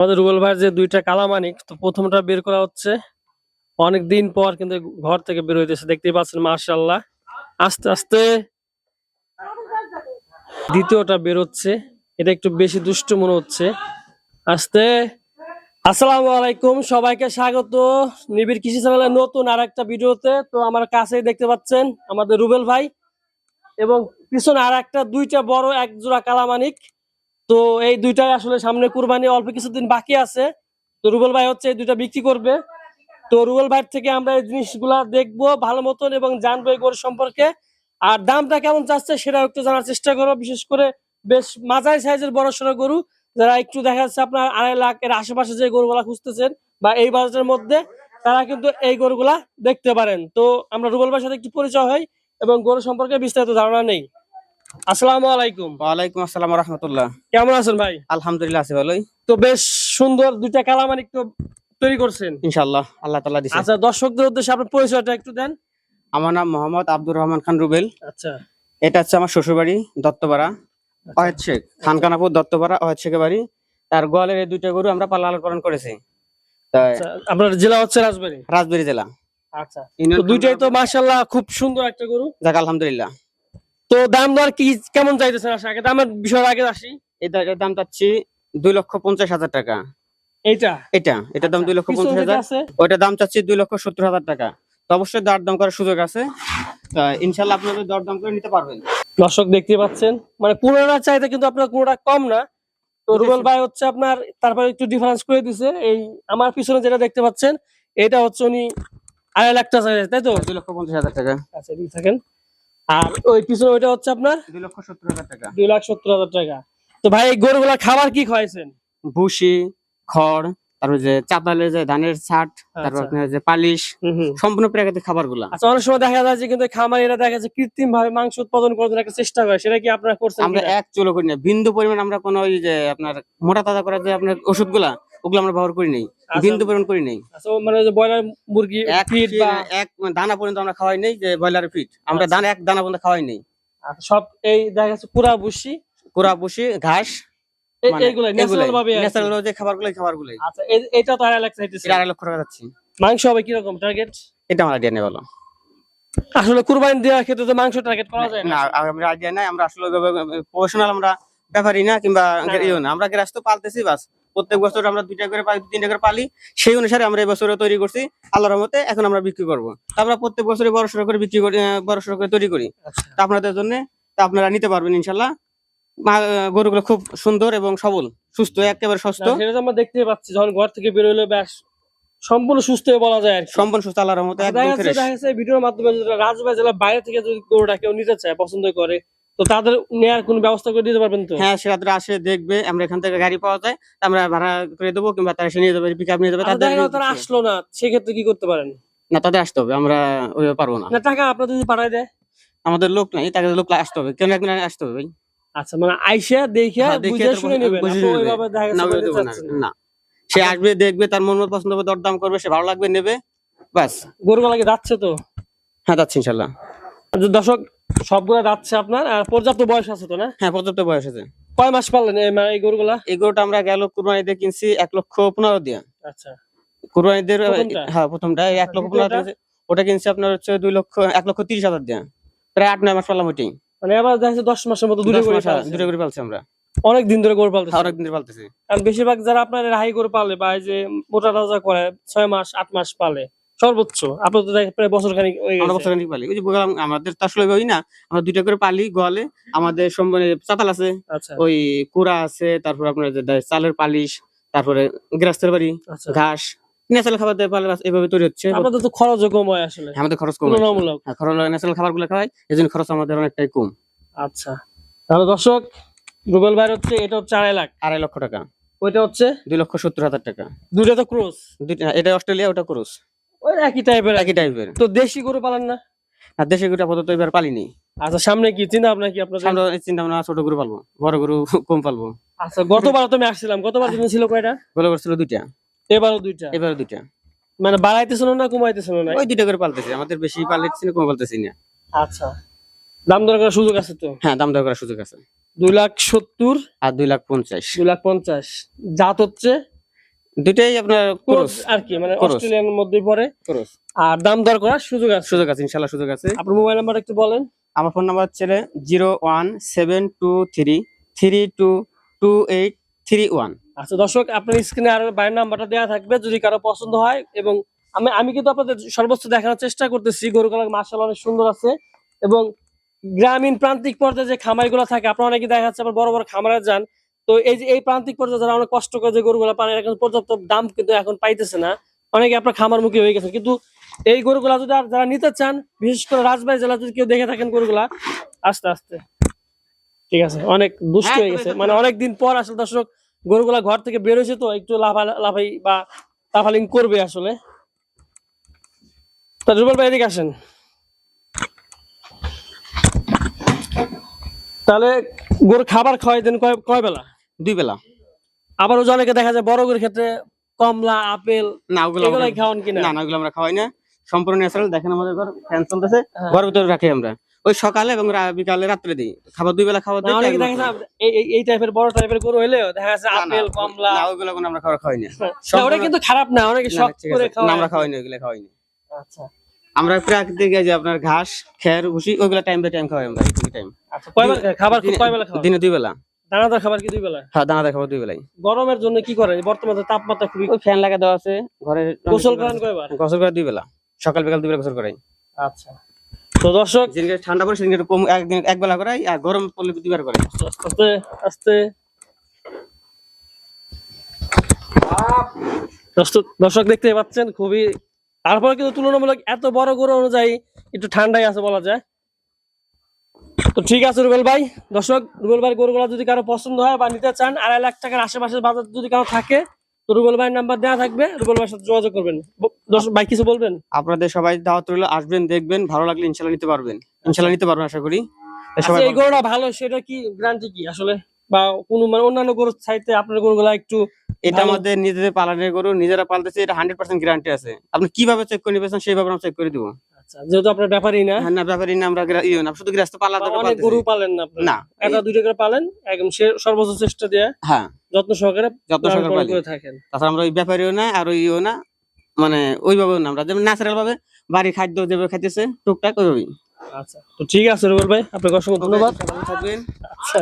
আমাদের রুবেল ভাইয়ের যে দুইটা কালামানিক, তো প্রথমটা বের করা হচ্ছে অনেকদিন পর, কিন্তু ঘর থেকে বের হইতেছে, দেখতেই পাচ্ছেন মাশাআল্লাহ। আস্তে আস্তে দ্বিতীয়টা বের হচ্ছে, এটা একটু বেশি দুষ্ট মনে হচ্ছে। আস্তে। আসসালামু আলাইকুম, সবাইকে স্বাগত নিবিড় কৃষি চ্যানেলের নতুন আর একটা ভিডিওতে। তো আমার কাছেই দেখতে পাচ্ছেন আমাদের রুবেল ভাই, এবং পিছনে আর একটা দুইটা বড় এক জোড়া কালামানিক। তো এই দুইটাই আসলে সামনে কুরবানি অল্প কিছুদিন বাকি আছে, তো রুবেল ভাই হচ্ছে এই দুইটা বিক্রি করবে। তো রুবেল ভাইয়ের থেকে আমরা এই জিনিসগুলা দেখবো ভালো মতন এবং জানবো এই গরু সম্পর্কে। আর দামটা কেমন চাচ্ছে সেটা একটু জানার চেষ্টা করবো, বিশেষ করে বেশ মাঝারি সাইজের বড় সড়ো গরু, যারা একটু দেখা যাচ্ছে আপনার 2.5 লাখ এর আশেপাশে যে গরুগুলা খুঁজতেছেন বা এই বাজেটের মধ্যে, তারা কিন্তু এই গরুগুলা দেখতে পারেন। তো আমরা রুবেল ভাইয়ের সাথে একটু পরিচয় হয় এবং গরু সম্পর্কে বিস্তারিত ধারণা নেই। আসসালামু আলাইকুম। ওয়ালাইকুম আসসালাম ওয়া রাহমাতুল্লাহ। কেমন আছেন ভাই? আলহামদুলিল্লাহ আছি ভালোই। তো বেশ সুন্দর দুইটা কালামানিক তো তৈরি করছেন ইনশাআল্লাহ আল্লাহ তাআলা দিয়েছে। আচ্ছা, দর্শকদের উদ্দেশ্যে আপনার পরিচয়টা একটু দেন। আমার নাম মোহাম্মদ আব্দুর রহমান খান রুবেল। আচ্ছা এটা হচ্ছে আমার শ্বশুরবাড়ি দত্তপাড়া, অহেদ শেখ, খানকানাপুর দত্তপাড়া অহেদ শেখের বাড়ি। তার গোয়ালের এই দুইটা গরু আমরা লালন পালন করেছি। তাই আচ্ছা, আপনার জেলা হচ্ছে রাজবাড়ী। রাজবাড়ী জেলা। আচ্ছা, তো দুইটাই তো মাশাআল্লাহ খুব সুন্দর একটা গরু। যাক আলহামদুলিল্লাহ। তো দাম দর কি কেমন চাইতেছেন? আগে দামের বিষয় আগে আসি। এটার দাম চাচ্ছি 2,50,000 টাকা। এইটা এটার দাম 2,50,000। আছে ওইটার দাম চাচ্ছি 2,70,000 টাকা। তো অবশ্যই দরদাম করার সুযোগ আছে। ইনশাআল্লাহ আপনাদের দরদাম করে নিতে পারবেন। দর্শক দেখতে পাচ্ছেন, মানে কোনোটা চাইতে কিন্তু আপনার কোনোটা কম না। তো রুবেল ভাই হচ্ছে আপনার তারপরে একটু ডিফারেন্স করে দিছে। এই আমার পিছনে যেটা দেখতে পাচ্ছেন, এটা হচ্ছে উনি 2.5 লাখ টাকা চাইছে, তাই তো? 2,50,000 টাকা। আচ্ছা ঠিক থাকেন। আর ওই পিছনে ওইটা হচ্ছে আপনার 2,70,000 টাকা। 2,70,000 টাকা। তো ভাই এই গরুগুলা খাবার কি খাওয়াইছেন? ভুসি, খড়, তারপর যে চাতালের যে ধানের ছাট, তারপর আচ্ছা। আপনার যে পালিশ, সম্পূর্ণ প্রাকৃতিক খাবার গুলা। আচ্ছা, অনেক সময় দেখা যায় যে কিন্তু খামারিরা দেখা যাচ্ছে কৃত্রিম ভাবে মাংস উৎপাদন করার জন্য একটা চেষ্টা করে, সেটা কি আপনারা করছেন? আমরা এক চুলো করি না, বিন্দু পরিমাণ আমরা কোনো ওই যে আপনার মোটা তাজা করার যে আপনার ওষুধ গুলা, ওগুলো আমরা ব্যবহার করি নাই, বিন্দু পরিমাণ করি নাই। আচ্ছা, মানে যে ব্রয়লার মুরগি ফিড বা এক দানা পর্যন্ত আমরা খাওয়াই নেই, যে ব্রয়লারের ফিট আমরা দানা এক দানা পর্যন্ত খাওয়াই নেই। সব এই দেখা যাচ্ছে পুরা ভুসি, কুড়া ভুসি, ঘাস, এইগুলাই ন্যাচারাল ভাবে। ন্যাচারাল যে খাবারগুলাই। আচ্ছা, এটা তো 2.5 লাখ চাইতেছে। 2.5 লক্ষ টাকা যাচ্ছে। মাংস হবে কি রকম টার্গেট? এটা আমার আইডিয়া নেই বলো। আসলে কুরবানি দেওয়ার ক্ষেত্রে তো মাংস টার্গেট করা যায় না, না। আমরা আইডিয়া নাই। আমরা আসলে প্রফেশনাল আমরা ব্যাপারই না, কিংবা ইও না। আমরা গ্রাস তো পালতেছি বাস। প্রত্যেক বছর আমরা 2টা করে পালি, 3টা করে পালি। সেই অনুসারে আমরা এই বছরে তৈরি করছি আল্লাহর রহমতে। এখন আমরা বিক্রি করব। আমরা প্রত্যেক বছরে বড়সড় করে বিক্রি করি, বড়সড় করে তৈরি করি। তা আপনাদের জন্য, তা আপনারা নিতে পারবেন ইনশাল্লাহ। গরুগুলো খুব সুন্দর এবং সবল, সুস্থ, একেবারে সুস্থ। সেটা তো আমরা দেখতে পাচ্ছি, যখন ঘর থেকে বের হইলো বেশ সম্পূর্ণ সুস্থ বলা যায় আর কি। সম্পূর্ণ সুস্থ আল্লাহর রহমতে, একদম ফ্রেশ। দেখা যাচ্ছে ভিডিওর মাধ্যমে রাজবাড়ী জেলার বাইরে থেকে যদি গরুটা কেউ নিতে চায়, পছন্দ করে, তো তাদের নেয়ার কোনো ব্যবস্থা করে দিতে পারবেন তো? হ্যাঁ, সেটা আসে দেখবে। আমরা এখান থেকে গাড়ি পাওয়া যায়, আমরা ভাড়া করে দেবো, কিংবা তারা এসে নিয়ে যাবে, পিক আপ নিয়ে যাবে। তারা আসলো না, সেক্ষেত্রে কি করতে পারেন? না, তাদের আসতে হবে, আমরা ওইভাবে পারবো না। টাকা আপনাদের যদি পাঠায় দেয়? আমাদের লোক নাই, তাকে লোক আসতে হবে, কেন একদিন আসতে হবে ভাই। আচ্ছা, মানে আইসা দেখে বুঝে শুনে নেবেন, ওইভাবে দেখা যাচ্ছে না। সে আসবে, দেখবে, তার মন মতো পছন্দ হবে, দরদাম করবে, সে ভালো লাগবে নেবে, বাস। গরুগুলা কি যাচ্ছে তো? হ্যাঁ, যাচ্ছে ইনশাল্লাহ। দর্শক, সবগুলা যাচ্ছে আপনার। আর পর্যাপ্ত বয়স আছে তো না? হ্যাঁ, পর্যাপ্ত বয়স আছে। কয় মাস পাললেন এই গরুগুলা? এই গরুটা আমরা গেল কুরবানি দিয়ে কিনছি 1,15,000 দিয়ে। আচ্ছা, কুরবানি দিয়ে, প্রথমটা? হ্যাঁ প্রথমটা 1,15,000। ওটা কিনছি আপনার হচ্ছে 1,30,000 দিয়ে। প্রায় 8-9 মাস পারলাম ওইটাই। মানে এবার দেখা যাচ্ছে 10 মাসের মতো দুটো করে পালছি আমরা। অনেক দিন ধরে গরু পালতেছি। অনেক দিন ধরে পালতেছি। কারণ বেশিরভাগ যারা আপনার রাহাই গরু পালে বা এই যে মোটা তাজা করে 6 মাস 8 মাস পালে সর্বোচ্চ, আপনার তো প্রায় বছর খানিক হয়ে আমরা গেছে। বছর খানিক পালি। ওই যে বললাম, আমাদের তো আসলে ওই না, আমরা 2টা করে পালি গোয়ালে। আমাদের চাতাল আছে, আচ্ছা ওই কুড়া আছে, তারপর আপনার যে চালের পালিশ, তারপরে গ্রাস্তের বাড়ি, আচ্ছা, ঘাস, ন্যাচারাল খাবার দিয়ে পালে এভাবে তৈরি হচ্ছে। আপনাদের তো খরচও কম হয় আসলে। আমাদের খরচ কম, তুলনামূলক। খরচ ন্যাচারাল খাবার গুলো খাওয়াই, এই জন্য খরচ আমাদের অনেকটাই কম। আচ্ছা, তাহলে দর্শক, রুবেল ভাই হচ্ছে এটা হচ্ছে 2.5 লাখ, 2.5 লক্ষ টাকা। ওইটা হচ্ছে 2,70,000 টাকা। দুইটা তো ক্রস। এটা অস্ট্রেলিয়া, ওটা ক্রস। ওই একই টাইপের। তো দেশি গরু পালেন না? আর দেশি গরু আপাতত এবার পালিনি। আচ্ছা, সামনে কি চিন্তা ভাবনা কি আপনাদের? সামনে চিন্তা ভাবনা ছোট গরু পালবো, বড় গরু কম পালবো। আচ্ছা, গতবার তো আমি আসছিলাম, গতবার দিন ছিল কয়টা? গরু করছিল 2টা, এবারও 2টা। এবারও 2টা। মানে বাড়াইতেছিল না কমাইতেছিল না? ওই 2টা করে পালতেছি, আমাদের বেশি পালতেছি না, কম পালতেছি না। আচ্ছা, দাম দর করার সুযোগ আছে তো? হ্যাঁ, দাম দর করার সুযোগ আছে। 2,70,000 আর 2,50,000। 2,50,000 জাত হচ্ছে দুইটাই আপনার ক্রস আর কি, মানে ক্রস। অস্ট্রেলিয়ান মধ্যেই পড়ে। ক্রস। আর দাম দর করার সুযোগ আছে। সুযোগ আছে, ইনশাল্লাহ সুযোগ আছে। আপনার মোবাইল নাম্বার একটু বলেন। আমার ফোন নাম্বার হচ্ছে 01723328831। আচ্ছা দর্শক, আপনার স্ক্রিনে আর বাইরের নাম্বারটা দেওয়া থাকবে, যদি কারো পছন্দ হয়। এবং আমি কিন্তু আপনাদের সর্বোচ্চ দেখানোর চেষ্টা করতেছি। গরুগুলো মাশাআল্লাহ অনেক সুন্দর আছে। এবং গ্রামীণ প্রান্তিক পর্যায়ে যে খামারিগুলো থাকে, আপনারা অনেকে দেখা যাচ্ছে আবার বড় বড় খামারে যান, তো এই যে এই প্রান্তিক পর্যায়ে যারা অনেক কষ্ট করে যে গরুগুলো পান, এর কিন্তু পর্যাপ্ত দাম কিন্তু এখন পাইতেছে না। অনেকে আপনার খামার মুখী হয়ে গেছে। কিন্তু এই গরুগুলা যদি যারা নিতে চান, বিশেষ করে রাজবাড়ী জেলা যদি কেউ দেখে থাকেন গরুগুলা, আস্তে আস্তে ঠিক আছে, অনেক দুষ্ট হয়ে গেছে, মানে অনেকদিন পর আসলে দর্শক গরুগুলা ঘর থেকে বের হয়েছে, তো একটু লাফাই বা লাফালিং করবে আসলে। তা রুবেল ভাই এদিকে আসেন। তাহলে গরু খাবার খাওয়াই দেন কয় বেলা? 2 বেলা। আবার ওই যে অনেকে দেখা যায় বড় গরুর ক্ষেত্রে কমলা, আপেল না ওগুলো এগুলাই খাওয়ান কিনা? না ওগুলো আমরা খাওয়াই না, সম্পূর্ণ ন্যাচারাল। দেখেন আমাদের ঘর ফ্যান চলতেছে, হ্যাঁ। ঘরের ভিতরে রাখি আমরা। ওই সকালে এবং বিকালে রাত্রে দিই খাবার, 2 বেলা খাবার না, দিই। অনেকে দেখা যায় এই টাইপের বড় টাইপের গরু হইলেও দেখা যাচ্ছে না, না, আপেল, কমলা। না ওগুলো কোনো আমরা খাওয়াই না। না, ওটা কিন্তু খারাপ না, অনেকে না, শখ ঠিক করে আছে। না, খাওয়ায়। আমরা খাওয়াই না, ওগুলো খাওয়াই না। আচ্ছা আমরা প্রাকৃতিক এই যে আপনার ঘাস, খের, ভুসি ওগুলো টাইম বাই টাইম খাওয়াই আমরা, এই টাইম। আচ্ছা, কয় বেলা খাবার কয় বেলা খাওয়া? দিনে 2 বেলা। দানাদার খাবার কি 2 বেলা? হ্যাঁ, দানাদার খাবার 2 বেলাই। গরমের জন্য কি করে? বর্তমানে তাপমাত্রা খুবই। ওই ফ্যান লাগা দেওয়া আছে ঘরে। গোসল করেন কয়বার? গোসল করে 2 বেলা, সকাল বিকাল 2 বেলা গোসল করাই। আচ্ছা, তো দর্শক যেদিনকে ঠান্ডা পড়ে সেদিনকে কম, একদিন এক বেলা করাই, আর গরম পড়লে 2 বার করাই। আস্তে আস্তে দর্শক দেখতে পাচ্ছেন খুবই, তারপরে কিন্তু তুলনামূলক এত বড় গরু অনুযায়ী একটু ঠান্ডাই আছে বলা যায়। তো ঠিক আছে রুবেল ভাই। দর্শক, রুবেল ভাই গরুগুলো যদি কারো পছন্দ হয় বা নিতে চান, 2.5 লাখ টাকার আশেপাশে বাজার যদি কারো থাকে, তো রুবেল ভাইয়ের নাম্বার দেওয়া থাকবে, রুবেল ভাইয়ের সাথে যোগাযোগ করবেন। দর্শক ভাই কিছু বলবেন? আপনাদের সবাই দাওয়াত রইলো, আসবেন, দেখবেন, ভালো লাগলে ইনশাল্লাহ নিতে পারবেন। ইনশাল্লাহ নিতে পারবেন আশা করি। তো সবাই আচ্ছা, এই গরুটা ভালো, সেটা কি গ্যারান্টি কি আসলে? বা কোনো মানে অন্যান্য গরুর চাইতে আপনার গরুগুলা একটু এটা ভালো? আমাদের নিজেদের পালনের গরু, নিজেরা পালতেছে, এটা 100% গ্যারান্টি আছে। আপনি কিভাবে চেক করে নিবেন সেইভাবে আমরা চেক করে দিব। আচ্ছা, যেহেতু আপনার ব্যাপারই না, হ্যাঁ, না ব্যাপারই না, আমরা না শুধু গৃহস্থ পালার জন্য অনেক গরু পালেন না আপনারা? না, একটা দুইটা করে পালেন, একদম সর্বোচ্চ চেষ্টা দিয়ে হ্যাঁ যত্ন সহকারে যত্ন লালন সহকারে পালন পালি। করে থাকেন। তাছাড়া আমরা ওই ব্যাপারীও না আর ওইও না, মানে ওইভাবেও না, আমরা যেমন ন্যাচারাল ভাবে বাড়ির খাদ্য যেভাবে খাইতেছে টুকটাক ওইভাবেই। আচ্ছা, তো ঠিক আছে রুবেল ভাই, আপনাকে অসংখ্য ধন্যবাদ। ভালো থাকবেন। আচ্ছা।